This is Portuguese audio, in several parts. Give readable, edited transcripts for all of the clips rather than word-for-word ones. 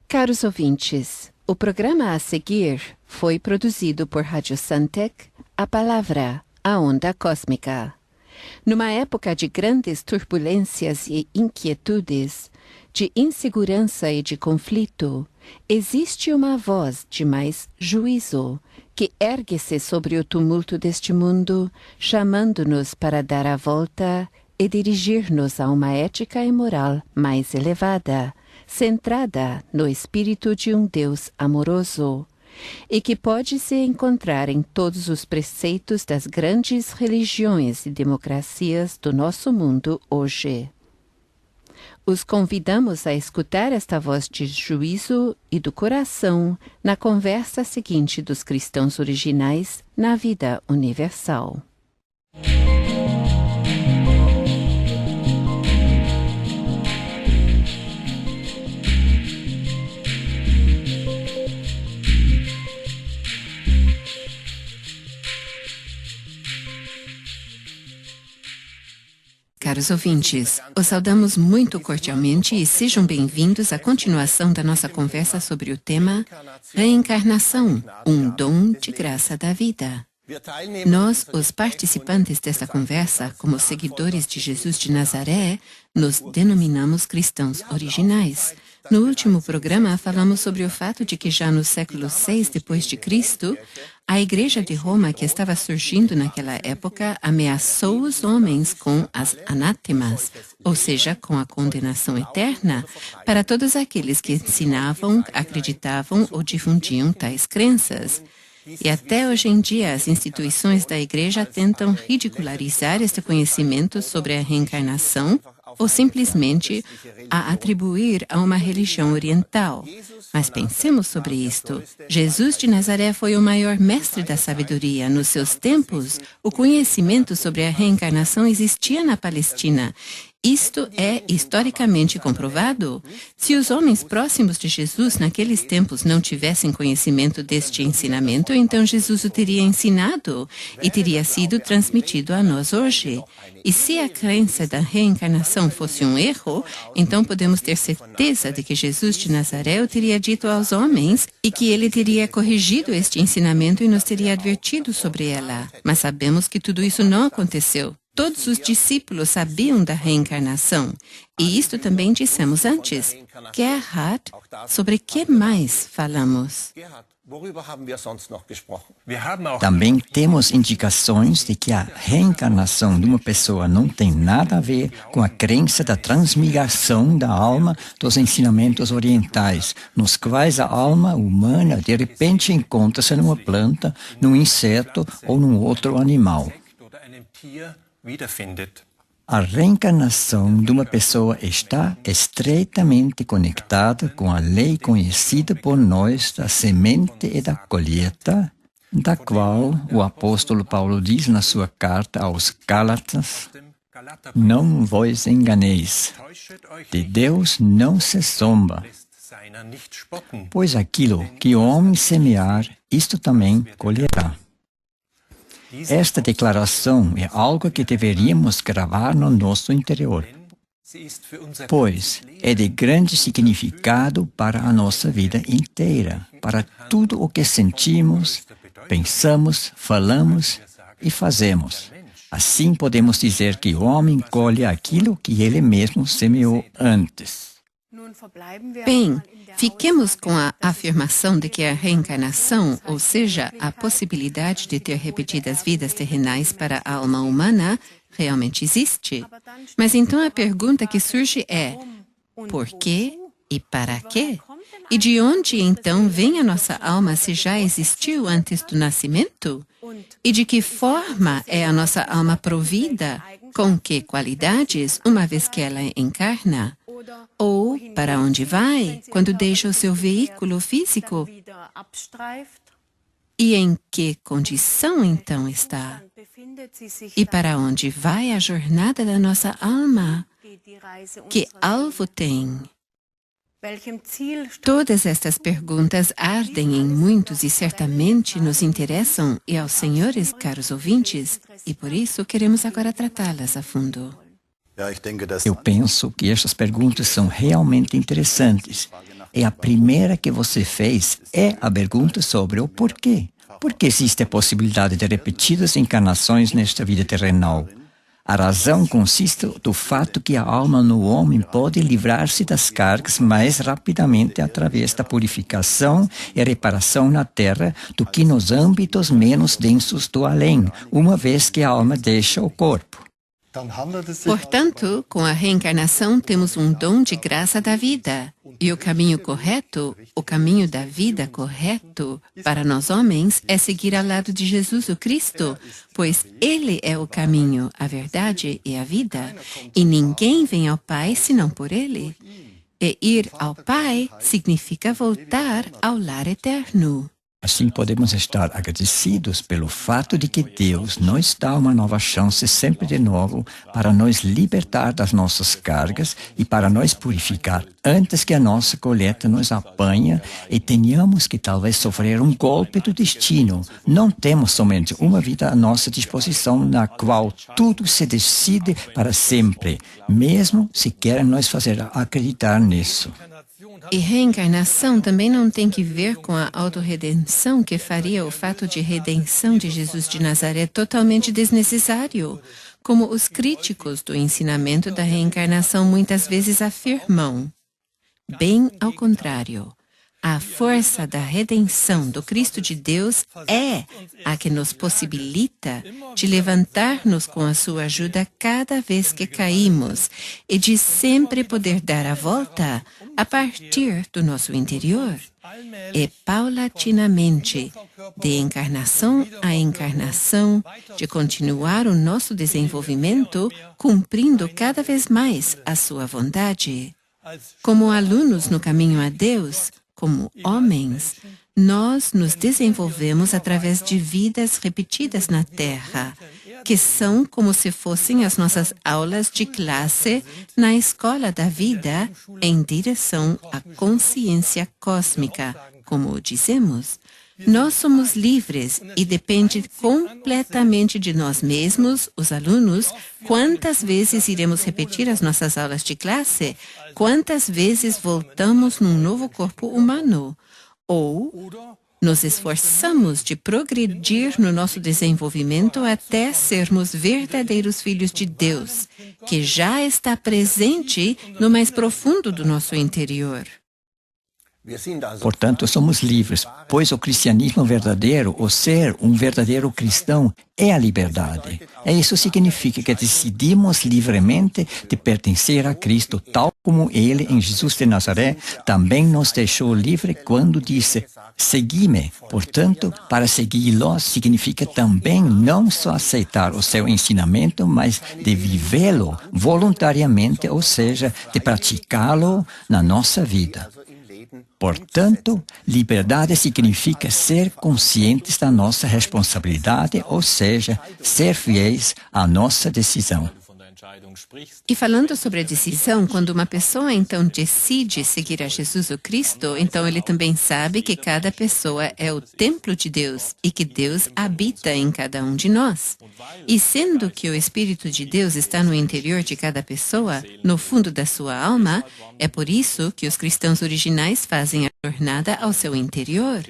Caros ouvintes, o programa a seguir foi produzido por Rádio Santec, a palavra, a onda cósmica. Numa época de grandes turbulências e inquietudes, de insegurança e de conflito, existe uma voz de mais juízo que ergue-se sobre o tumulto deste mundo, chamando-nos para dar a volta e dirigir-nos a uma ética e moral mais elevada, centrada no espírito de um Deus amoroso, e que pode se encontrar em todos os preceitos das grandes religiões e democracias do nosso mundo hoje. Os convidamos a escutar esta voz de juízo e do coração na conversa seguinte dos cristãos originais na vida universal. Caros ouvintes, os saudamos muito cordialmente e sejam bem-vindos à continuação da nossa conversa sobre o tema Reencarnação, um dom de graça da vida. Nós, os participantes desta conversa, como seguidores de Jesus de Nazaré, nos denominamos cristãos originais. No último programa, falamos sobre o fato de que já no século VI d.C., a Igreja de Roma, que estava surgindo naquela época, ameaçou os homens com as anátemas, ou seja, com a condenação eterna, para todos aqueles que ensinavam, acreditavam ou difundiam tais crenças. E até hoje em dia, as instituições da Igreja tentam ridicularizar este conhecimento sobre a reencarnação ou simplesmente a atribuir a uma religião oriental. Mas pensemos sobre isto. Jesus de Nazaré foi o maior mestre da sabedoria. Nos seus tempos, o conhecimento sobre a reencarnação existia na Palestina. Isto é historicamente comprovado. Se os homens próximos de Jesus naqueles tempos não tivessem conhecimento deste ensinamento, então Jesus o teria ensinado e teria sido transmitido a nós hoje. E se a crença da reencarnação fosse um erro, então podemos ter certeza de que Jesus de Nazaré o teria dito aos homens e que ele teria corrigido este ensinamento e nos teria advertido sobre ela. Mas sabemos que tudo isso não aconteceu. Todos os discípulos sabiam da reencarnação, e isto também dissemos antes. Gerhard, sobre que mais falamos? Também temos indicações de que a reencarnação de uma pessoa não tem nada a ver com a crença da transmigração da alma dos ensinamentos orientais, nos quais a alma humana de repente encontra-se numa planta, num inseto ou num outro animal. A reencarnação de uma pessoa está estreitamente conectada com a lei conhecida por nós da semente e da colheita, da qual o apóstolo Paulo diz na sua carta aos Gálatas: não vos enganeis, de Deus não se zomba, pois aquilo que o homem semear, isto também colherá. Esta declaração é algo que deveríamos gravar no nosso interior, pois é de grande significado para a nossa vida inteira, para tudo o que sentimos, pensamos, falamos e fazemos. Assim podemos dizer que o homem colhe aquilo que ele mesmo semeou antes. Bem, fiquemos com a afirmação de que a reencarnação, ou seja, a possibilidade de ter repetidas vidas terrenais para a alma humana, realmente existe. Mas então a pergunta que surge é: por quê e para quê? E de onde então vem a nossa alma se já existiu antes do nascimento? E de que forma é a nossa alma provida? Com que qualidades, uma vez que ela encarna? Ou para onde vai quando deixa o seu veículo físico? E em que condição então está? E para onde vai a jornada da nossa alma? Que alvo tem? Todas estas perguntas ardem em muitos e certamente nos interessam e aos senhores, caros ouvintes, e por isso queremos agora tratá-las a fundo. Eu penso que estas perguntas são realmente interessantes e a primeira que você fez é a pergunta sobre o porquê. Por que existe a possibilidade de repetidas encarnações nesta vida terrenal? A razão consiste do fato que a alma no homem pode livrar-se das cargas mais rapidamente através da purificação e reparação na Terra do que nos âmbitos menos densos do além, uma vez que a alma deixa o corpo. Portanto, com a reencarnação temos um dom de graça da vida. E o caminho correto, o caminho da vida correto para nós homens é seguir ao lado de Jesus o Cristo, pois Ele é o caminho, a verdade e a vida, e ninguém vem ao Pai senão por Ele. E ir ao Pai significa voltar ao lar eterno. Assim podemos estar agradecidos pelo fato de que Deus nos dá uma nova chance sempre de novo para nos libertar das nossas cargas e para nos purificar antes que a nossa colheita nos apanhe e tenhamos que talvez sofrer um golpe do destino. Não temos somente uma vida à nossa disposição na qual tudo se decide para sempre, mesmo se querem nos fazer acreditar nisso. E reencarnação também não tem que ver com a autorredenção, que faria o fato de redenção de Jesus de Nazaré totalmente desnecessário, como os críticos do ensinamento da reencarnação muitas vezes afirmam. Bem ao contrário, a força da redenção do Cristo de Deus é a que nos possibilita de levantar-nos com a sua ajuda cada vez que caímos e de sempre poder dar a volta a partir do nosso interior. E paulatinamente, de encarnação a encarnação, de continuar o nosso desenvolvimento, cumprindo cada vez mais a sua vontade. Como alunos no caminho a Deus, como homens, nós nos desenvolvemos através de vidas repetidas na Terra, que são como se fossem as nossas aulas de classe na escola da vida em direção à consciência cósmica, como dizemos. Nós somos livres e depende completamente de nós mesmos, os alunos, quantas vezes iremos repetir as nossas aulas de classe, quantas vezes voltamos num novo corpo humano, ou nos esforçamos de progredir no nosso desenvolvimento até sermos verdadeiros filhos de Deus, que já está presente no mais profundo do nosso interior. Portanto, somos livres, pois o cristianismo verdadeiro, o ser um verdadeiro cristão, é a liberdade. E isso significa que decidimos livremente de pertencer a Cristo, tal como Ele, em Jesus de Nazaré, também nos deixou livre quando disse, segui-me. Portanto, para segui-lo significa também não só aceitar o seu ensinamento, mas de vivê-lo voluntariamente, ou seja, de praticá-lo na nossa vida. Portanto, liberdade significa ser conscientes da nossa responsabilidade, ou seja, ser fiéis à nossa decisão. E falando sobre a decisão, quando uma pessoa então decide seguir a Jesus o Cristo, então ele também sabe que cada pessoa é o templo de Deus e que Deus habita em cada um de nós. E sendo que o Espírito de Deus está no interior de cada pessoa, no fundo da sua alma, é por isso que os cristãos originais fazem a jornada ao seu interior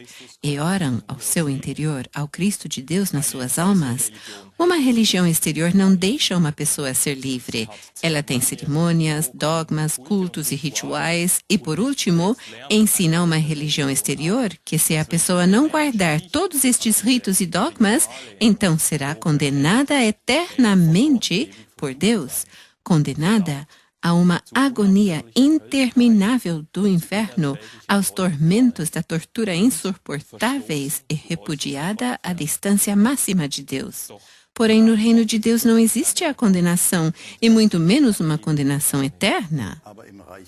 e oram ao seu interior, ao Cristo de Deus nas suas almas. Uma religião exterior não deixa uma pessoa ser livre. Ela tem cerimônias, dogmas, cultos e rituais e, por último, ensina uma religião exterior que, se a pessoa não guardar todos estes ritos e dogmas, então será condenada eternamente por Deus, condenada a uma agonia interminável do inferno, aos tormentos da tortura insuportáveis e repudiada à distância máxima de Deus. Porém, no reino de Deus não existe a condenação, e muito menos uma condenação eterna.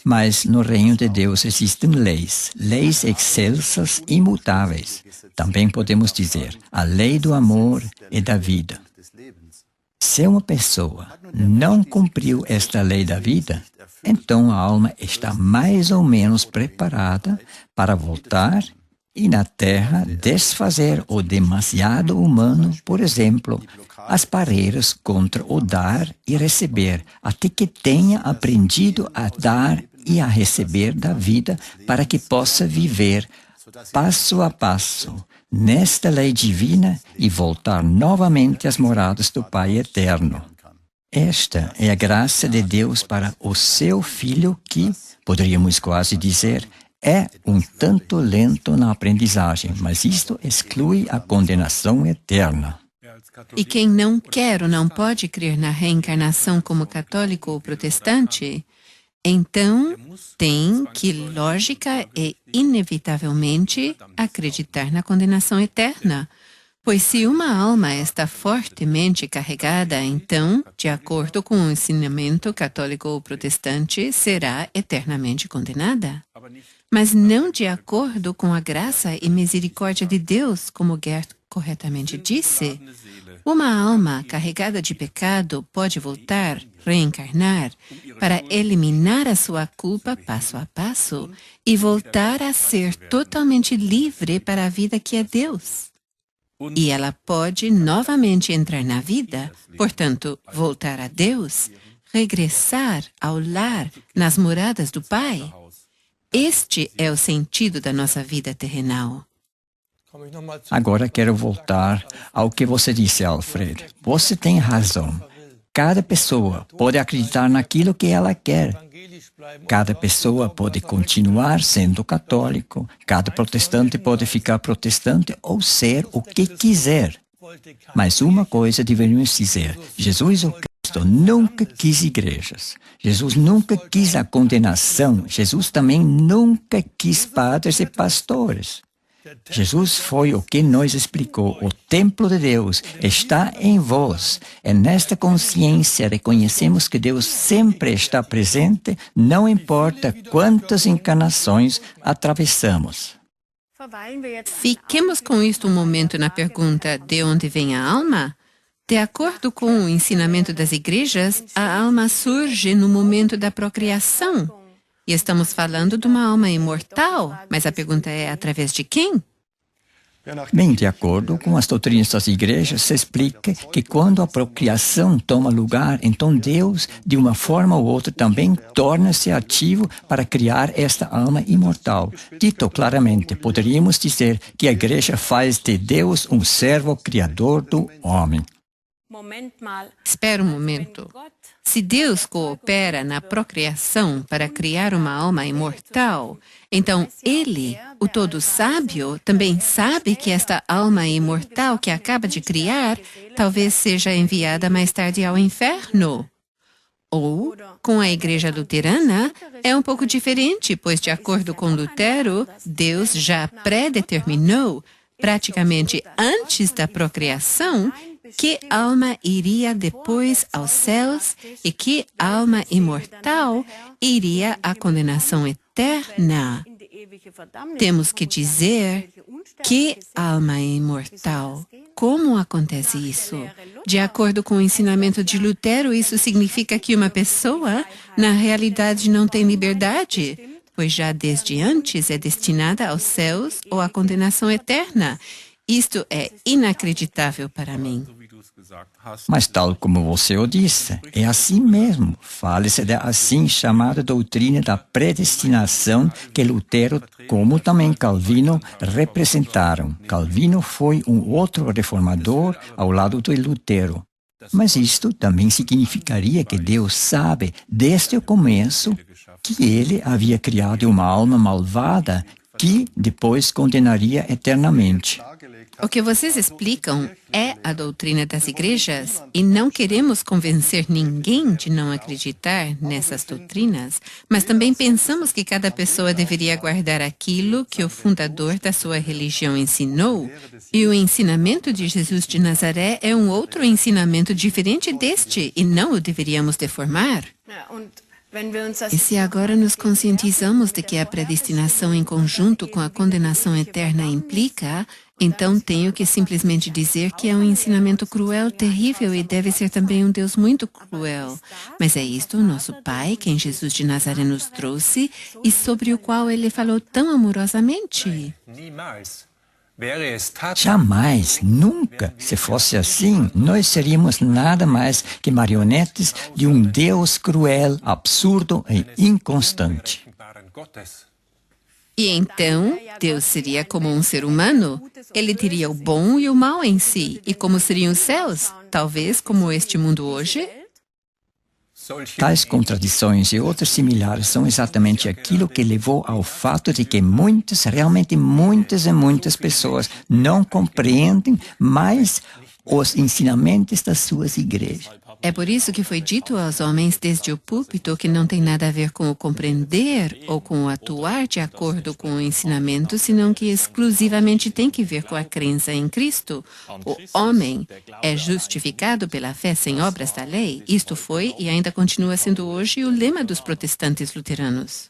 Mas no reino de Deus existem leis, leis excelsas e imutáveis. Também podemos dizer, a lei do amor e da vida. Se uma pessoa não cumpriu esta lei da vida, então a alma está mais ou menos preparada para voltar e na Terra desfazer o demasiado humano, por exemplo, as barreiras contra o dar e receber, até que tenha aprendido a dar e a receber da vida para que possa viver passo a passo nesta lei divina e voltar novamente às moradas do Pai Eterno. Esta é a graça de Deus para o seu Filho que, poderíamos quase dizer, é um tanto lento na aprendizagem, mas isto exclui a condenação eterna. E quem não quer ou não pode crer na reencarnação como católico ou protestante, então tem que, lógica e inevitavelmente, acreditar na condenação eterna. Pois se uma alma está fortemente carregada, então, de acordo com o ensinamento católico ou protestante, será eternamente condenada. Mas não de acordo com a graça e misericórdia de Deus, como Gerd corretamente disse. Uma alma carregada de pecado pode voltar, reencarnar, para eliminar a sua culpa passo a passo e voltar a ser totalmente livre para a vida que é Deus. E ela pode novamente entrar na vida, portanto, voltar a Deus, regressar ao lar, nas moradas do Pai. Este é o sentido da nossa vida terrenal. Agora quero voltar ao que você disse, Alfred. Você tem razão. Cada pessoa pode acreditar naquilo que ela quer. Cada pessoa pode continuar sendo católico. Cada protestante pode ficar protestante ou ser o que quiser. Mas uma coisa deveríamos dizer: Jesus o Cristo nunca quis igrejas. Jesus nunca quis a condenação. Jesus também nunca quis padres e pastores. Jesus foi o que nos explicou. O templo de Deus está em vós. É nesta consciência reconhecemos que Deus sempre está presente, não importa quantas encarnações atravessamos. Fiquemos com isto um momento na pergunta: de onde vem a alma? De acordo com o ensinamento das igrejas, a alma surge no momento da procriação. E estamos falando de uma alma imortal, mas a pergunta é: através de quem? Bem, de acordo com as doutrinas das igrejas, se explica que quando a procriação toma lugar, então Deus, de uma forma ou outra, também torna-se ativo para criar esta alma imortal. Dito claramente, poderíamos dizer que a igreja faz de Deus um servo criador do homem. Espera um momento. Se Deus coopera na procriação para criar uma alma imortal, então Ele, o Todo-Sábio, também sabe que esta alma imortal que acaba de criar talvez seja enviada mais tarde ao inferno. Ou, com a Igreja Luterana, é um pouco diferente, pois, de acordo com Lutero, Deus já predeterminou, praticamente antes da procriação, que alma iria depois aos céus e que alma imortal iria à condenação eterna. Temos que dizer que alma imortal. Como acontece isso? De acordo com o ensinamento de Lutero, isso significa que uma pessoa, na realidade, não tem liberdade, pois já desde antes é destinada aos céus ou à condenação eterna. Isto é inacreditável para mim. Mas tal como você o disse, é assim mesmo. Fala-se da assim chamada doutrina da predestinação que Lutero, como também Calvino, representaram. Calvino foi um outro reformador ao lado de Lutero. Mas isto também significaria que Deus sabe, desde o começo, que ele havia criado uma alma malvada que depois condenaria eternamente. O que vocês explicam é a doutrina das igrejas e não queremos convencer ninguém de não acreditar nessas doutrinas, mas também pensamos que cada pessoa deveria guardar aquilo que o fundador da sua religião ensinou, e o ensinamento de Jesus de Nazaré é um outro ensinamento diferente deste e não o deveríamos deformar. E se agora nos conscientizamos de que a predestinação em conjunto com a condenação eterna implica, então tenho que simplesmente dizer que é um ensinamento cruel, terrível e deve ser também um Deus muito cruel. Mas é isto o nosso Pai, quem Jesus de Nazaré nos trouxe e sobre o qual Ele falou tão amorosamente. Jamais, nunca, se fosse assim, nós seríamos nada mais que marionetes de um Deus cruel, absurdo e inconstante. E então, Deus seria como um ser humano? Ele teria o bom e o mal em si. E como seriam os céus? Talvez como este mundo hoje? Tais contradições e outras similares são exatamente aquilo que levou ao fato de que muitas, realmente muitas e muitas pessoas não compreendem mais os ensinamentos das suas igrejas. É por isso que foi dito aos homens desde o púlpito que não tem nada a ver com o compreender ou com o atuar de acordo com o ensinamento, senão que exclusivamente tem que ver com a crença em Cristo. O homem é justificado pela fé sem obras da lei. Isto foi e ainda continua sendo hoje o lema dos protestantes luteranos.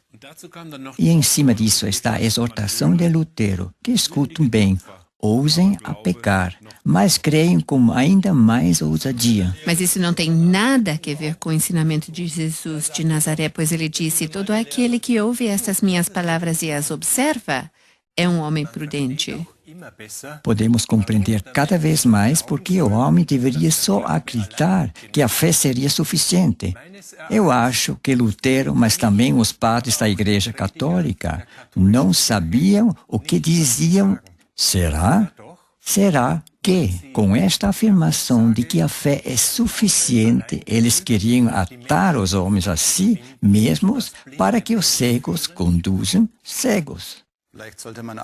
E em cima disso está a exortação de Lutero, que escutam bem. Ousem a pecar, mas creem com ainda mais ousadia. Mas isso não tem nada a ver com o ensinamento de Jesus de Nazaré, pois ele disse, todo aquele que ouve estas minhas palavras e as observa é um homem prudente. Podemos compreender cada vez mais porque o homem deveria só acreditar que a fé seria suficiente. Eu acho que Lutero, mas também os padres da Igreja Católica, não sabiam o que diziam. Será? Será que, com esta afirmação de que a fé é suficiente, eles queriam atar os homens a si mesmos para que os cegos conduzam cegos?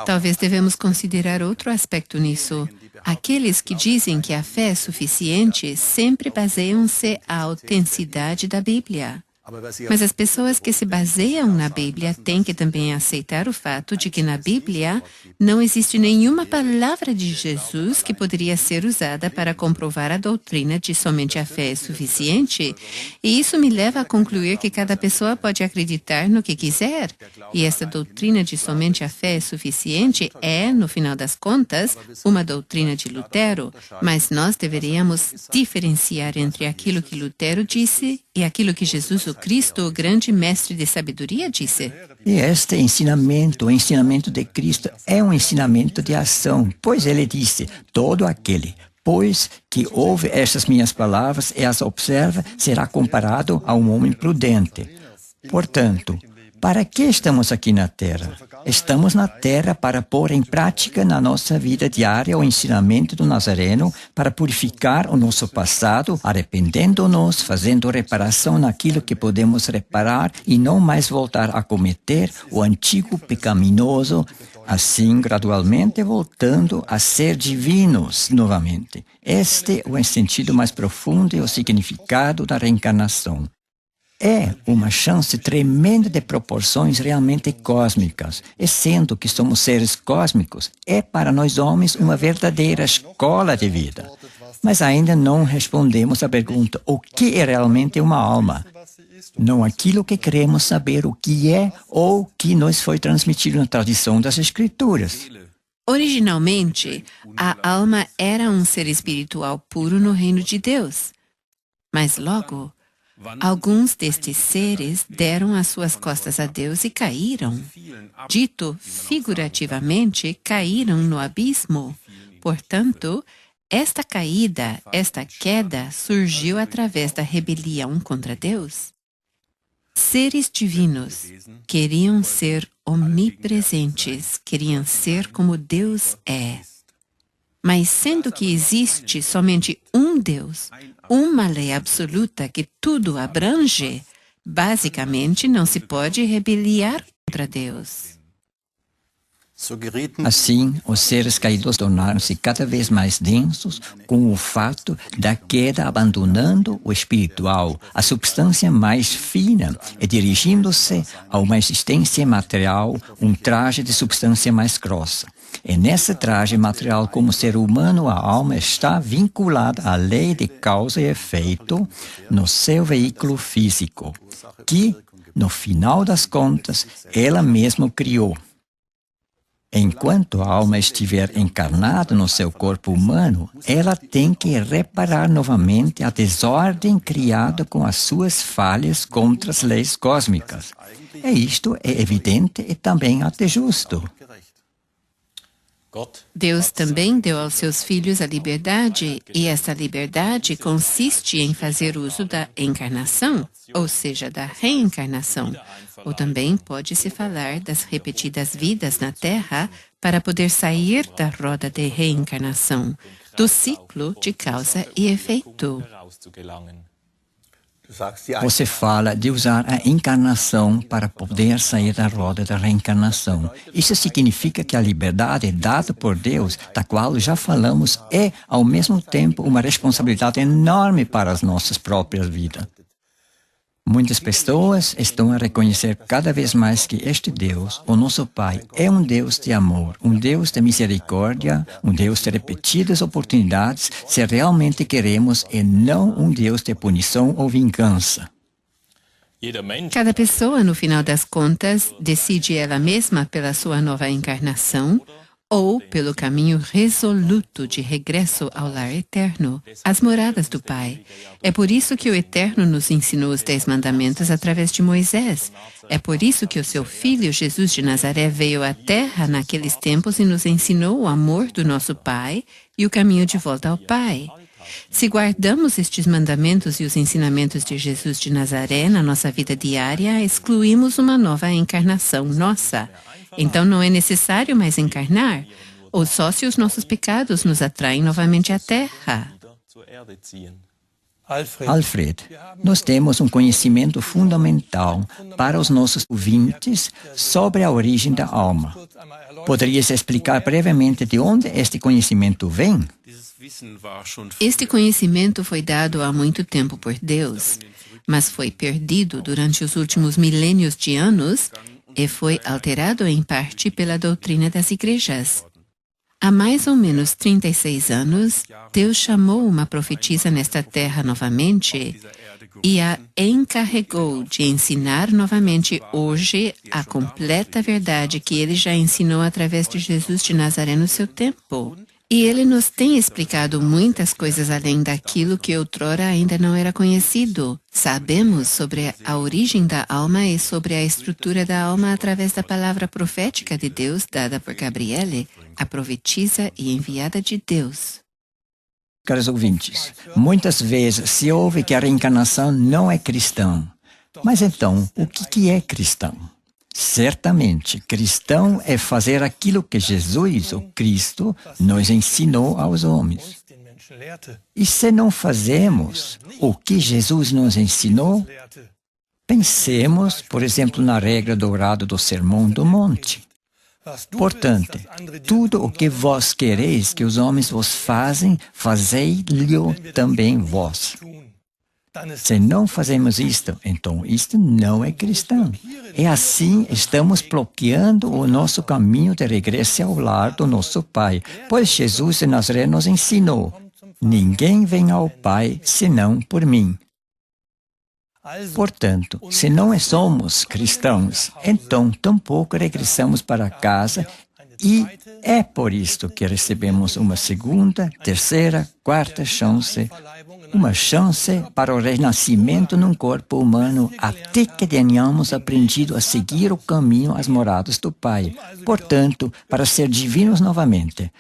Talvez devemos considerar outro aspecto nisso. Aqueles que dizem que a fé é suficiente sempre baseiam-se à autenticidade da Bíblia. Mas as pessoas que se baseiam na Bíblia têm que também aceitar o fato de que na Bíblia não existe nenhuma palavra de Jesus que poderia ser usada para comprovar a doutrina de somente a fé é suficiente. E isso me leva a concluir que cada pessoa pode acreditar no que quiser. E essa doutrina de somente a fé é suficiente é, no final das contas, uma doutrina de Lutero. Mas nós deveríamos diferenciar entre aquilo que Lutero disse e aquilo que Jesus, o Cristo, o grande mestre de sabedoria, disse. E este ensinamento, o ensinamento de Cristo, é um ensinamento de ação, pois ele disse, todo aquele, pois que ouve estas minhas palavras e as observa, será comparado a um homem prudente. Portanto, para que estamos aqui na Terra? Estamos na Terra para pôr em prática na nossa vida diária o ensinamento do Nazareno, para purificar o nosso passado, arrependendo-nos, fazendo reparação naquilo que podemos reparar e não mais voltar a cometer o antigo pecaminoso, assim gradualmente voltando a ser divinos novamente. Este é o sentido mais profundo e o significado da reencarnação. É uma chance tremenda de proporções realmente cósmicas. E sendo que somos seres cósmicos, é para nós homens uma verdadeira escola de vida. Mas ainda não respondemos à pergunta, o que é realmente uma alma? Não aquilo que queremos saber o que é ou que nos foi transmitido na tradição das Escrituras. Originalmente, a alma era um ser espiritual puro no reino de Deus. Mas logo, alguns destes seres deram as suas costas a Deus e caíram. Dito figurativamente, caíram no abismo. Portanto, esta queda surgiu através da rebelião contra Deus. Seres divinos queriam ser onipresentes, queriam ser como Deus é. Mas sendo que existe somente um Deus, uma lei absoluta que tudo abrange, basicamente não se pode rebeliar contra Deus. Assim, os seres caídos tornaram-se cada vez mais densos com o fato da queda abandonando o espiritual, a substância mais fina, e dirigindo-se a uma existência material, um traje de substância mais grossa. E nesse traje material, como ser humano, a alma está vinculada à lei de causa e efeito no seu veículo físico, que, no final das contas, ela mesma criou. Enquanto a alma estiver encarnada no seu corpo humano, ela tem que reparar novamente a desordem criada com as suas falhas contra as leis cósmicas. E isto é evidente e também até justo. Deus também deu aos seus filhos a liberdade, e essa liberdade consiste em fazer uso da encarnação, ou seja, da reencarnação. Ou também pode-se falar das repetidas vidas na Terra para poder sair da roda de reencarnação, do ciclo de causa e efeito. Você fala de usar a encarnação para poder sair da roda da reencarnação. Isso significa que a liberdade dada por Deus, da qual já falamos, é, ao mesmo tempo, uma responsabilidade enorme para as nossas próprias vidas. Muitas pessoas estão a reconhecer cada vez mais que este Deus, o nosso Pai, é um Deus de amor, um Deus de misericórdia, um Deus de repetidas oportunidades, se realmente queremos, e não um Deus de punição ou vingança. Cada pessoa, no final das contas, decide ela mesma pela sua nova encarnação ou pelo caminho resoluto de regresso ao lar eterno, às moradas do Pai. É por isso que o Eterno nos ensinou os 10 mandamentos através de Moisés. É por isso que o seu Filho, Jesus de Nazaré, veio à Terra naqueles tempos e nos ensinou o amor do nosso Pai e o caminho de volta ao Pai. Se guardamos estes mandamentos e os ensinamentos de Jesus de Nazaré na nossa vida diária, excluímos uma nova encarnação nossa. Então não é necessário mais encarnar, ou só se os nossos pecados nos atraem novamente à Terra. Alfred, nós temos um conhecimento fundamental para os nossos ouvintes sobre a origem da alma. Poderias explicar brevemente de onde este conhecimento vem? Este conhecimento foi dado há muito tempo por Deus, mas foi perdido durante os últimos milênios de anos e foi alterado em parte pela doutrina das igrejas. Há mais ou menos 36 anos, Deus chamou uma profetisa nesta terra novamente e a encarregou de ensinar novamente hoje a completa verdade que ele já ensinou através de Jesus de Nazaré no seu tempo. E ele nos tem explicado muitas coisas além daquilo que outrora ainda não era conhecido. Sabemos sobre a origem da alma e sobre a estrutura da alma através da palavra profética de Deus dada por Gabriele, a profetisa e enviada de Deus. Caros ouvintes, muitas vezes se ouve que a reencarnação não é cristã. Mas então, o que é cristão? Certamente, cristão é fazer aquilo que Jesus, o Cristo, nos ensinou aos homens. E se não fazemos o que Jesus nos ensinou, pensemos, por exemplo, na regra dourada do Sermão do Monte. Portanto, tudo o que vós quereis que os homens vos fazem, fazei-lhe também vós. Se não fazemos isto, então isto não é cristão. E assim estamos bloqueando o nosso caminho de regresso ao lar do nosso Pai, pois Jesus de Nazaré nos ensinou: ninguém vem ao Pai senão por mim. Portanto, se não somos cristãos, então tampouco regressamos para casa. E é por isto que recebemos uma segunda, terceira, quarta chance, uma chance para o renascimento num corpo humano até que tenhamos aprendido a seguir o caminho às moradas do Pai. Portanto, para ser divinos novamente,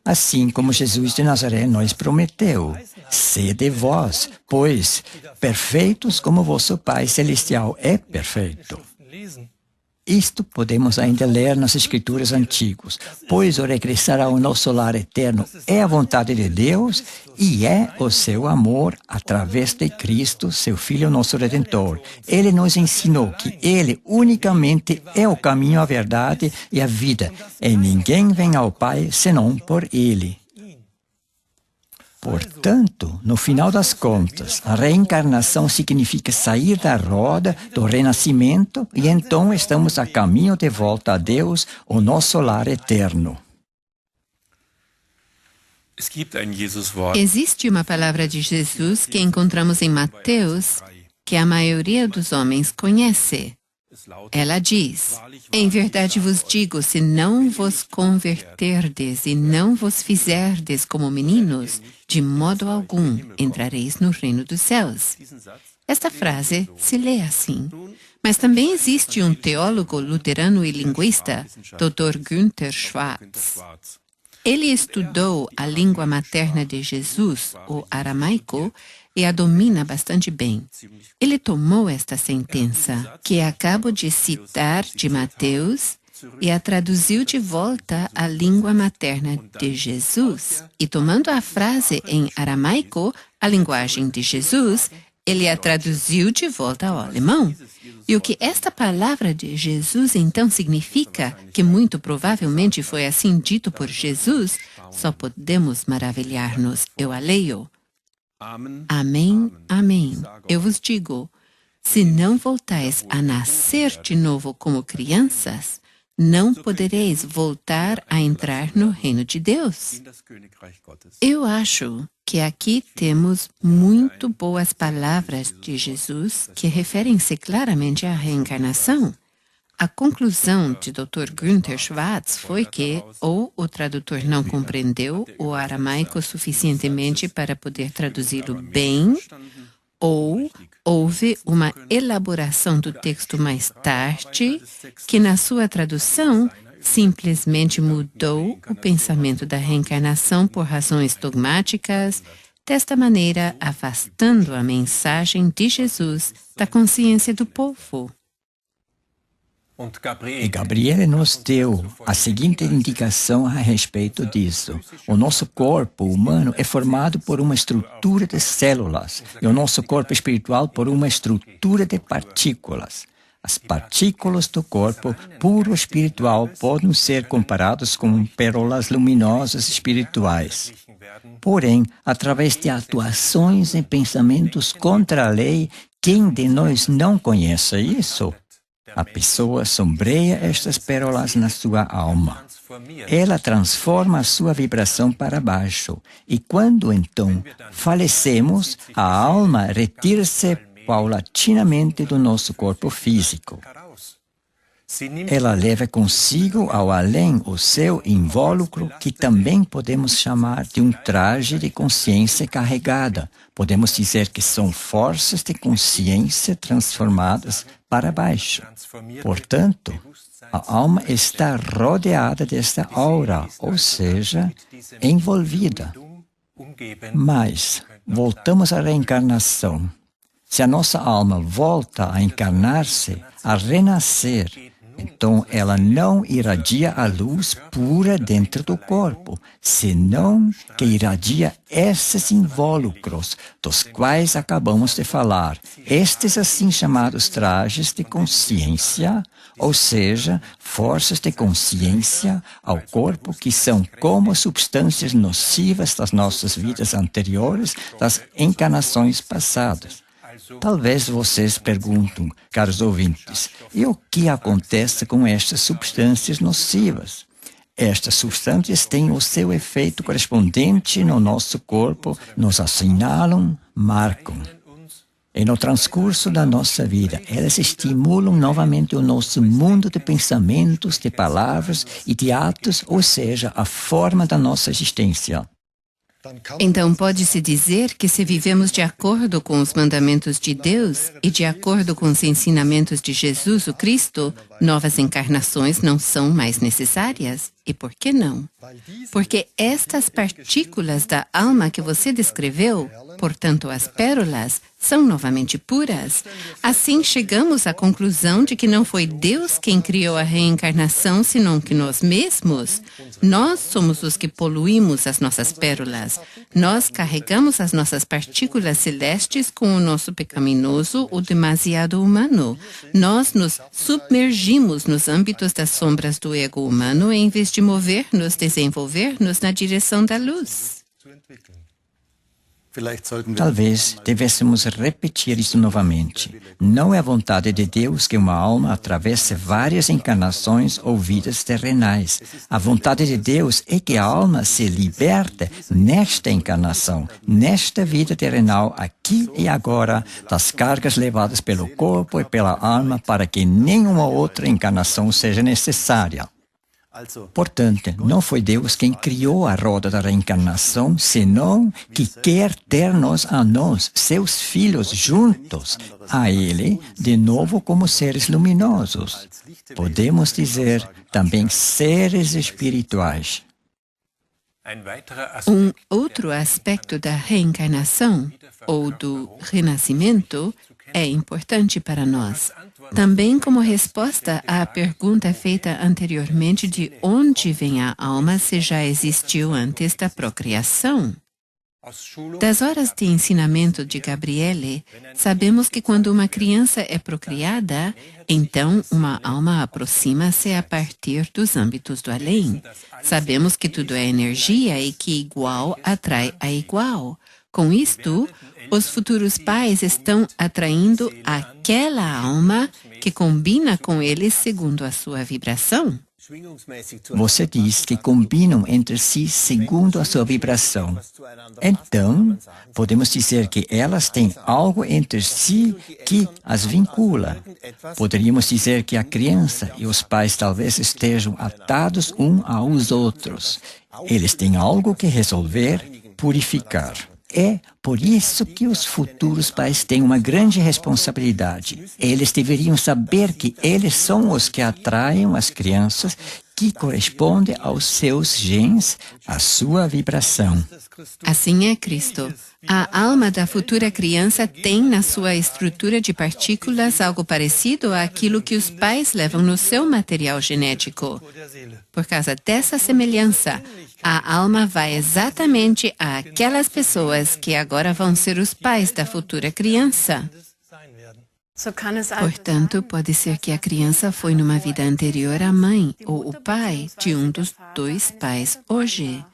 assim como Jesus de Nazaré nos prometeu. Sede vós, pois, perfeitos como vosso Pai Celestial é perfeito. Isto podemos ainda ler nas Escrituras Antigas, pois o regressar ao nosso lar eterno é a vontade de Deus e é o seu amor através de Cristo, seu Filho, nosso Redentor. Ele nos ensinou que Ele unicamente é o caminho, a verdade e a vida, e ninguém vem ao Pai senão por Ele. Portanto, no final das contas, a reencarnação significa sair da roda do renascimento e então estamos a caminho de volta a Deus, o nosso lar eterno. Existe uma palavra de Jesus que encontramos em Mateus, que a maioria dos homens conhece. Ela diz: em verdade vos digo, se não vos converterdes e não vos fizerdes como meninos, de modo algum entrareis no reino dos céus. Esta frase se lê assim. Mas também existe um teólogo luterano e linguista, Dr. Günther Schwarz. Ele estudou a língua materna de Jesus, o aramaico, e a domina bastante bem. Ele tomou esta sentença, que acabo de citar de Mateus, e a traduziu de volta à língua materna de Jesus. E tomando a frase em aramaico, a linguagem de Jesus, ele a traduziu de volta ao alemão. E o que esta palavra de Jesus então significa, que muito provavelmente foi assim dito por Jesus, só podemos maravilhar-nos. Eu a leio. Amém, amém. Eu vos digo, se não voltais a nascer de novo como crianças, não podereis voltar a entrar no reino de Deus. Eu acho que aqui temos muito boas palavras de Jesus que referem-se claramente à reencarnação. A conclusão de Dr. Günther Schwarz foi que ou o tradutor não compreendeu o aramaico suficientemente para poder traduzi-lo bem, ou houve uma elaboração do texto mais tarde, que na sua tradução simplesmente mudou o pensamento da reencarnação por razões dogmáticas, desta maneira afastando a mensagem de Jesus da consciência do povo. E Gabriele nos deu a seguinte indicação a respeito disso. O nosso corpo humano é formado por uma estrutura de células e o nosso corpo espiritual por uma estrutura de partículas. As partículas do corpo puro espiritual podem ser comparadas com pérolas luminosas espirituais. Porém, através de atuações e pensamentos contra a lei, quem de nós não conhece isso? A pessoa sombreia estas pérolas na sua alma. Ela transforma a sua vibração para baixo. E quando, então, falecemos, a alma retira-se paulatinamente do nosso corpo físico. Ela leva consigo ao além o seu invólucro, que também podemos chamar de um traje de consciência carregada. Podemos dizer que são forças de consciência transformadas para baixo. Portanto, a alma está rodeada desta aura, ou seja, envolvida. Mas, voltamos à reencarnação. Se a nossa alma volta a encarnar-se, a renascer, então ela não irradia a luz pura dentro do corpo, senão que irradia esses invólucros, dos quais acabamos de falar, estes assim chamados trajes de consciência, ou seja, forças de consciência ao corpo que são como substâncias nocivas das nossas vidas anteriores, das encarnações passadas. Talvez vocês perguntem, caros ouvintes, e o que acontece com estas substâncias nocivas? Estas substâncias têm o seu efeito correspondente no nosso corpo, nos assinalam, marcam. E no transcurso da nossa vida, elas estimulam novamente o nosso mundo de pensamentos, de palavras e de atos, ou seja, a forma da nossa existência. Então pode-se dizer que se vivemos de acordo com os mandamentos de Deus e de acordo com os ensinamentos de Jesus, o Cristo, novas encarnações não são mais necessárias? E por que não? Porque estas partículas da alma que você descreveu, portanto as pérolas, são novamente puras. Assim chegamos à conclusão de que não foi Deus quem criou a reencarnação, senão que nós mesmos. Nós somos os que poluímos as nossas pérolas. Nós carregamos as nossas partículas celestes com o nosso pecaminoso, o demasiado humano. Nós nos submergimos nos âmbitos das sombras do ego humano em vez de mover-nos, desenvolver-nos na direção da luz. Talvez devêssemos repetir isso novamente. Não é a vontade de Deus que uma alma atravesse várias encarnações ou vidas terrenais. A vontade de Deus é que a alma se liberte nesta encarnação, nesta vida terrenal, aqui e agora, das cargas levadas pelo corpo e pela alma para que nenhuma outra encarnação seja necessária. Portanto, não foi Deus quem criou a roda da reencarnação, senão que quer ter-nos a nós, seus filhos, juntos a Ele, de novo como seres luminosos. Podemos dizer também seres espirituais. Um outro aspecto da reencarnação ou do renascimento é importante para nós. Também como resposta à pergunta feita anteriormente de onde vem a alma se já existiu antes da procriação. Das horas de ensinamento de Gabriele, sabemos que quando uma criança é procriada, então uma alma aproxima-se a partir dos âmbitos do além. Sabemos que tudo é energia e que igual atrai a igual. Com isto, os futuros pais estão atraindo aquela alma que combina com eles segundo a sua vibração. Você diz que combinam entre si segundo a sua vibração. Então, podemos dizer que elas têm algo entre si que as vincula. Poderíamos dizer que a criança e os pais talvez estejam atados uns aos outros. Eles têm algo que resolver, purificar. É por isso que os futuros pais têm uma grande responsabilidade. Eles deveriam saber que eles são os que atraem as crianças que correspondem aos seus genes, à sua vibração. Assim é Cristo. A alma da futura criança tem na sua estrutura de partículas algo parecido àquilo que os pais levam no seu material genético. Por causa dessa semelhança, a alma vai exatamente àquelas pessoas que agora vão ser os pais da futura criança. Portanto, pode ser que a criança foi numa vida anterior a mãe ou o pai de um dos dois pais hoje.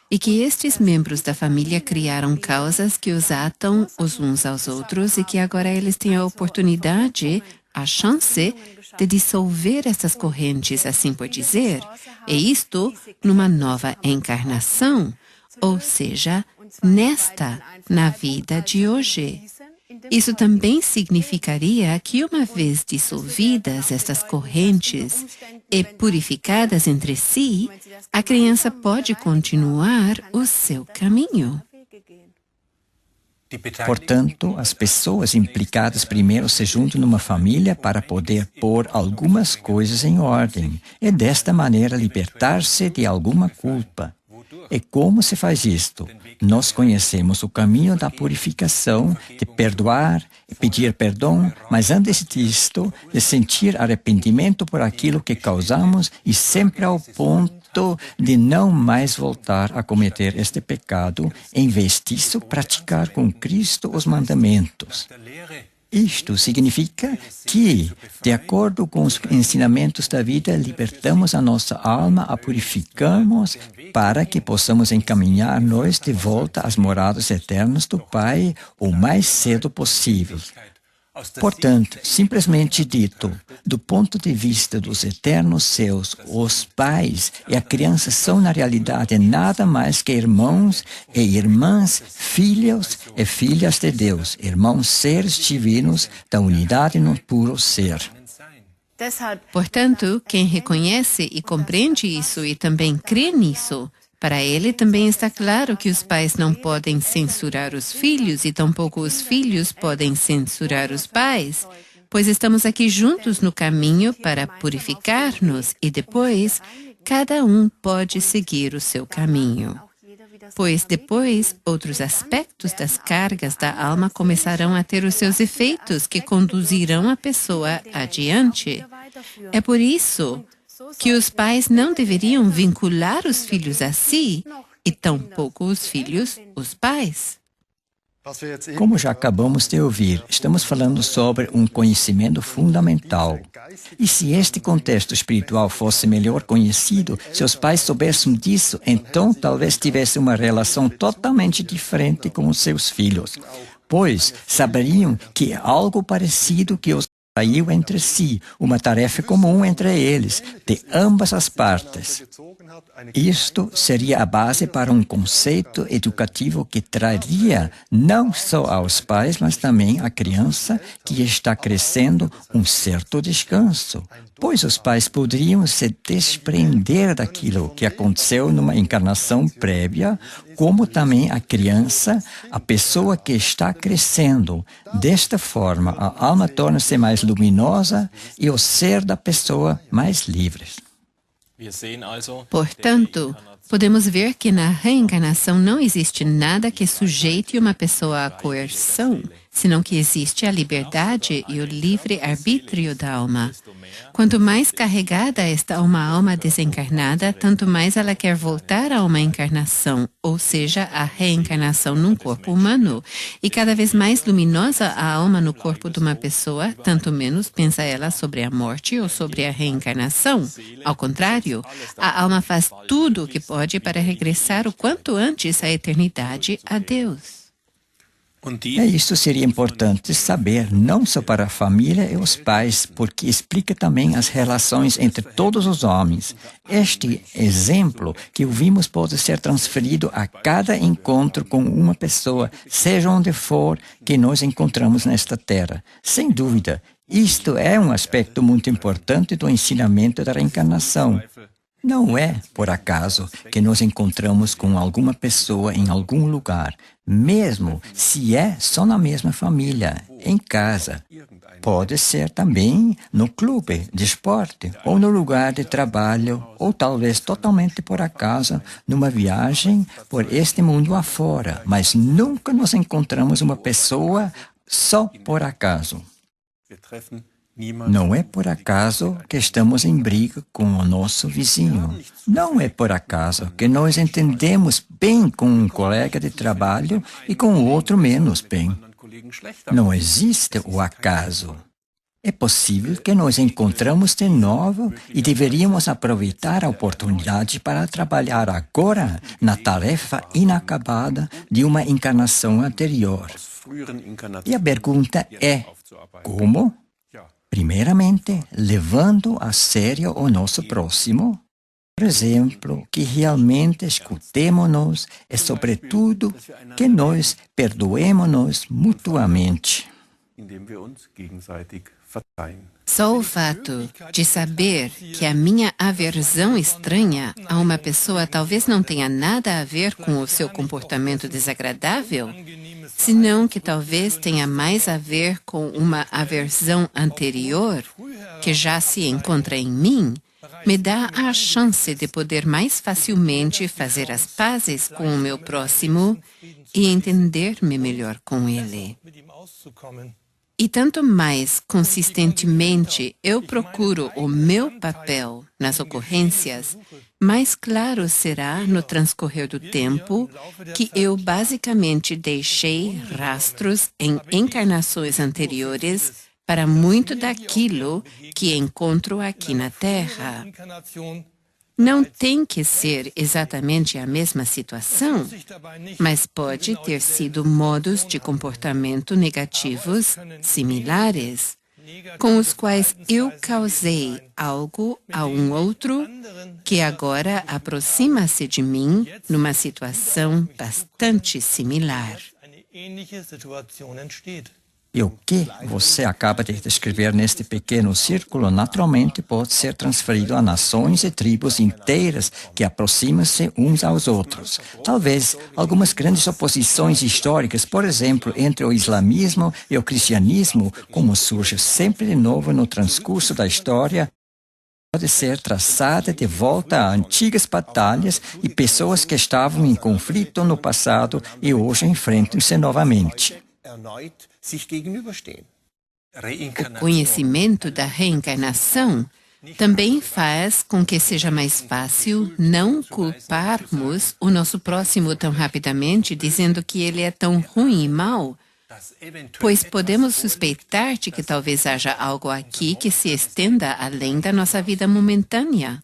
E que estes membros da família criaram causas que os atam os uns aos outros e que agora eles têm a oportunidade, a chance de dissolver essas correntes, assim por dizer, e isto numa nova encarnação, ou seja, na vida de hoje. Isso também significaria que, uma vez dissolvidas estas correntes e purificadas entre si, a criança pode continuar o seu caminho. Portanto, as pessoas implicadas primeiro se juntam numa família para poder pôr algumas coisas em ordem e, desta maneira, libertar-se de alguma culpa. E como se faz isto? Nós conhecemos o caminho da purificação, de perdoar e pedir perdão, mas antes disto, de sentir arrependimento por aquilo que causamos e sempre ao ponto de não mais voltar a cometer este pecado, em vez disso, praticar com Cristo os mandamentos. Isto significa que, de acordo com os ensinamentos da vida, libertamos a nossa alma, a purificamos para que possamos encaminhar-nos de volta às moradas eternas do Pai o mais cedo possível. Portanto, simplesmente dito, do ponto de vista dos eternos céus, os pais e a criança são, na realidade, nada mais que irmãos e irmãs, filhos e filhas de Deus, irmãos seres divinos da unidade no puro ser. Portanto, quem reconhece e compreende isso e também crê nisso, para ele também está claro que os pais não podem censurar os filhos e tampouco os filhos podem censurar os pais, pois estamos aqui juntos no caminho para purificar-nos e depois cada um pode seguir o seu caminho. Pois depois outros aspectos das cargas da alma começarão a ter os seus efeitos que conduzirão a pessoa adiante. É por isso que os pais não deveriam vincular os filhos a si e tampouco os filhos os pais. Como já acabamos de ouvir, estamos falando sobre um conhecimento fundamental. E se este contexto espiritual fosse melhor conhecido, se os pais soubessem disso, então talvez tivessem uma relação totalmente diferente com os seus filhos, pois saberiam que é algo parecido que os atraiu entre si, uma tarefa comum entre eles, de ambas as partes. Isto seria a base para um conceito educativo que traria não só aos pais, mas também à criança que está crescendo um certo descanso, pois os pais poderiam se desprender daquilo que aconteceu numa encarnação prévia, como também a criança, a pessoa que está crescendo. Desta forma, a alma torna-se mais luminosa e o ser da pessoa mais livre. Portanto, podemos ver que na reencarnação não existe nada que sujeite uma pessoa à coerção, senão que existe a liberdade e o livre arbítrio da alma. Quanto mais carregada está uma alma desencarnada, tanto mais ela quer voltar a uma encarnação, ou seja, a reencarnação num corpo humano. E cada vez mais luminosa a alma no corpo de uma pessoa, tanto menos pensa ela sobre a morte ou sobre a reencarnação. Ao contrário, a alma faz tudo o que pode para regressar o quanto antes à eternidade a Deus. E isso seria importante saber, não só para a família e os pais, porque explica também as relações entre todos os homens. Este exemplo que ouvimos pode ser transferido a cada encontro com uma pessoa, seja onde for que nos encontramos nesta terra. Sem dúvida, isto é um aspecto muito importante do ensinamento da reencarnação. Não é, por acaso, que nos encontramos com alguma pessoa em algum lugar, mesmo se é só na mesma família, em casa. Pode ser também no clube de esporte, ou no lugar de trabalho, ou talvez totalmente por acaso, numa viagem por este mundo afora, mas nunca nos encontramos uma pessoa só por acaso. Não é por acaso que estamos em briga com o nosso vizinho. Não é por acaso que nós entendemos bem com um colega de trabalho e com o outro menos bem. Não existe o acaso. É possível que nos encontramos de novo e deveríamos aproveitar a oportunidade para trabalhar agora na tarefa inacabada de uma encarnação anterior. E a pergunta é: como? Primeiramente, levando a sério o nosso próximo. Por exemplo, que realmente escutemo-nos e, sobretudo, que nós perdoemo-nos mutuamente. Só o fato de saber que a minha aversão estranha a uma pessoa talvez não tenha nada a ver com o seu comportamento desagradável, senão que talvez tenha mais a ver com uma aversão anterior que já se encontra em mim, me dá a chance de poder mais facilmente fazer as pazes com o meu próximo e entender-me melhor com ele. E tanto mais consistentemente eu procuro o meu papel nas ocorrências, mais claro será no transcorrer do tempo que eu basicamente deixei rastros em encarnações anteriores para muito daquilo que encontro aqui na Terra. Não tem que ser exatamente a mesma situação, mas pode ter sido modos de comportamento negativos similares, com os quais eu causei algo a um outro que agora aproxima-se de mim numa situação bastante similar. E o que você acaba de descrever neste pequeno círculo naturalmente pode ser transferido a nações e tribos inteiras que aproximam-se uns aos outros. Talvez algumas grandes oposições históricas, por exemplo, entre o islamismo e o cristianismo, como surge sempre de novo no transcurso da história, pode ser traçada de volta a antigas batalhas e pessoas que estavam em conflito no passado e hoje enfrentam-se novamente. O conhecimento da reencarnação também faz com que seja mais fácil não culparmos o nosso próximo tão rapidamente, dizendo que ele é tão ruim e mau, pois podemos suspeitar de que talvez haja algo aqui que se estenda além da nossa vida momentânea.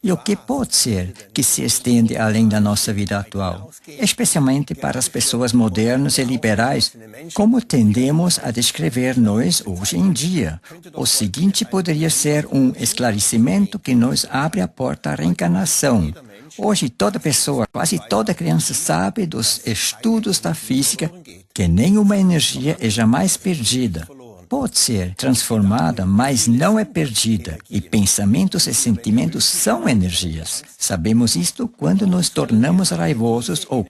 E o que pode ser que se estende além da nossa vida atual, especialmente para as pessoas modernas e liberais, como tendemos a descrever nós hoje em dia? O seguinte poderia ser um esclarecimento que nos abre a porta à reencarnação. Hoje toda pessoa, quase toda criança sabe dos estudos da física que nenhuma energia é jamais perdida. Pode ser transformada, mas não é perdida. E pensamentos e sentimentos são energias. Sabemos isto quando nos tornamos raivosos ou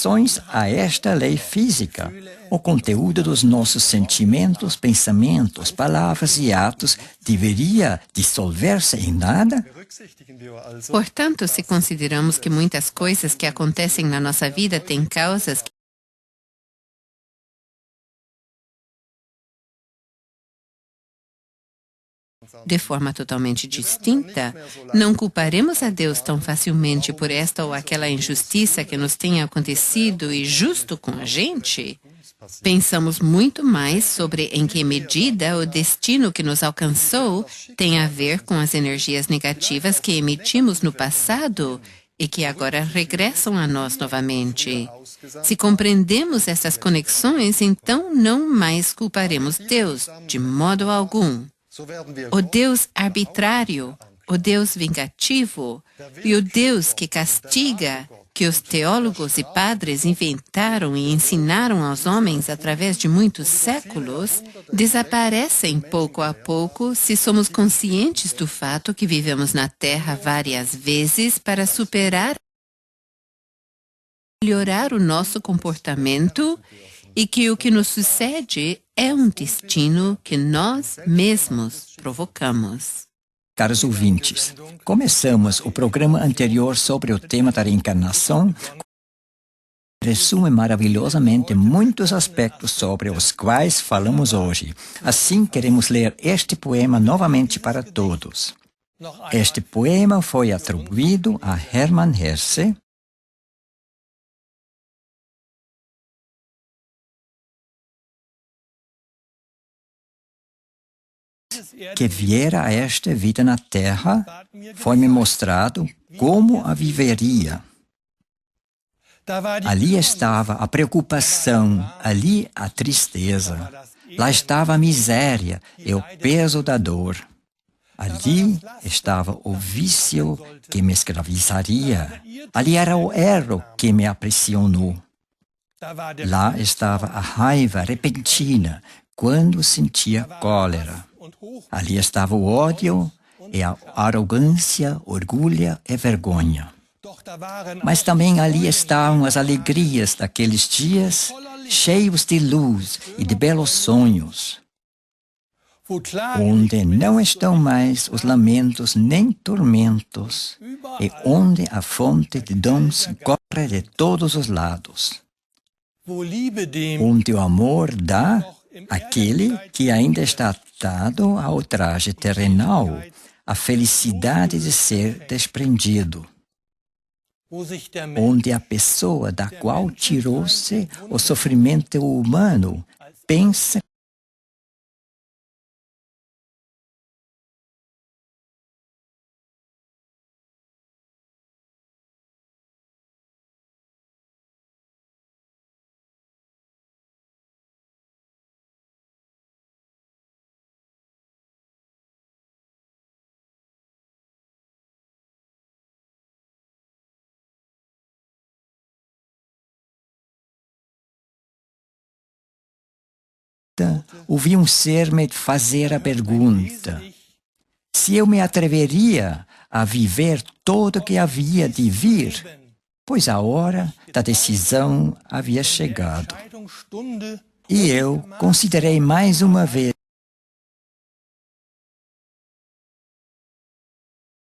exceções a esta lei física. O conteúdo dos nossos sentimentos, pensamentos, palavras e atos deveria dissolver-se em nada? Portanto, se consideramos que muitas coisas que acontecem na nossa vida têm causas de forma totalmente distinta, não culparemos a Deus tão facilmente por esta ou aquela injustiça que nos tenha acontecido e justo com a gente? Pensamos muito mais sobre em que medida o destino que nos alcançou tem a ver com as energias negativas que emitimos no passado e que agora regressam a nós novamente. Se compreendemos essas conexões, então não mais culparemos Deus, de modo algum. O Deus arbitrário, o Deus vingativo e o Deus que castiga, que os teólogos e padres inventaram e ensinaram aos homens através de muitos séculos, desaparecem pouco a pouco se somos conscientes do fato que vivemos na Terra várias vezes para superar e melhorar o nosso comportamento e que o que nos sucede é um destino que nós mesmos provocamos. Caros ouvintes, começamos o programa anterior sobre o tema da reencarnação, que resume maravilhosamente muitos aspectos sobre os quais falamos hoje. Assim, queremos ler este poema novamente para todos. Este poema foi atribuído a Hermann Hesse, que viera a esta vida na Terra, foi-me mostrado como a viveria. Ali estava a preocupação, ali a tristeza, lá estava a miséria e o peso da dor. Ali estava o vício que me escravizaria, ali era o erro que me aprisionou. Lá estava a raiva repentina, quando sentia cólera. Ali estava o ódio e a arrogância, orgulho e vergonha. Mas também ali estavam as alegrias daqueles dias, cheios de luz e de belos sonhos, onde não estão mais os lamentos nem tormentos, e onde a fonte de dons corre de todos os lados, onde o amor dá àquele que ainda está atado ao traje terrenal, a felicidade de ser desprendido, onde a pessoa da qual tirou-se o sofrimento humano pensa ouvi um ser me fazer a pergunta se eu me atreveria a viver tudo o que havia de vir, pois a hora da decisão havia chegado. E eu considerei mais uma vez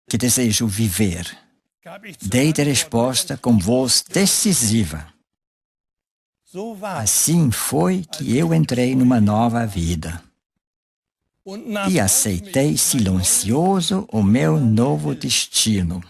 que desejo viver. Dei de resposta com voz decisiva. Assim foi que eu entrei numa nova vida e aceitei silencioso o meu novo destino.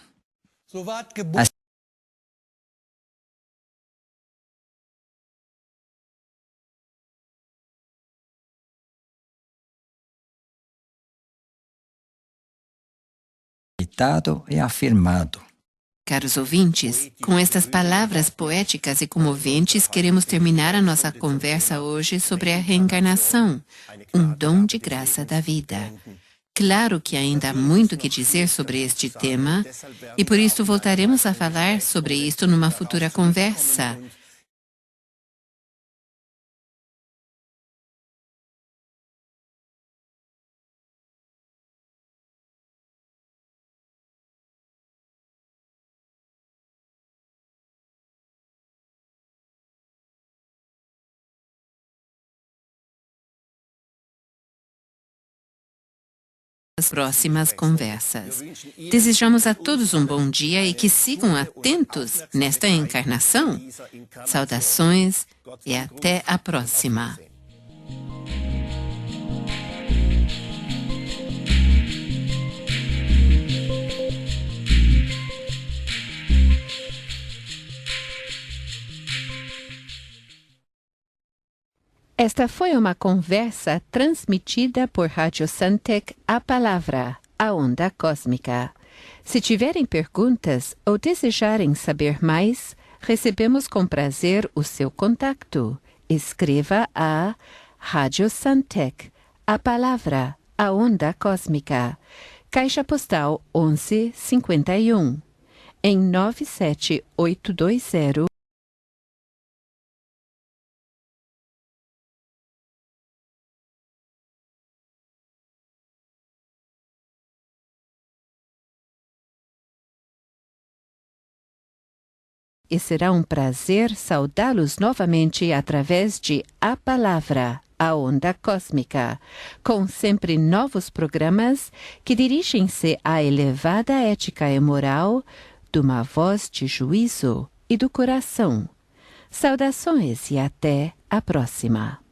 Aceitado e afirmado. Caros ouvintes, com estas palavras poéticas e comoventes, queremos terminar a nossa conversa hoje sobre a reencarnação, um dom de graça da vida. Claro que ainda há muito que dizer sobre este tema, e por isso voltaremos a falar sobre isto numa futura conversa. nossas próximas conversas. Desejamos a todos um bom dia e que sigam atentos nesta encarnação. Saudações e até a próxima. Esta foi uma conversa transmitida por Rádio Suntec A Palavra, a Onda Cósmica. Se tiverem perguntas ou desejarem saber mais, recebemos com prazer o seu contato. Escreva a Rádio Suntec, A Palavra, a Onda Cósmica, Caixa Postal 1151, em 97820. E será um prazer saudá-los novamente através de A Palavra, a Onda Cósmica, com sempre novos programas que dirigem-se à elevada ética e moral de uma voz de juízo e do coração. Saudações e até a próxima.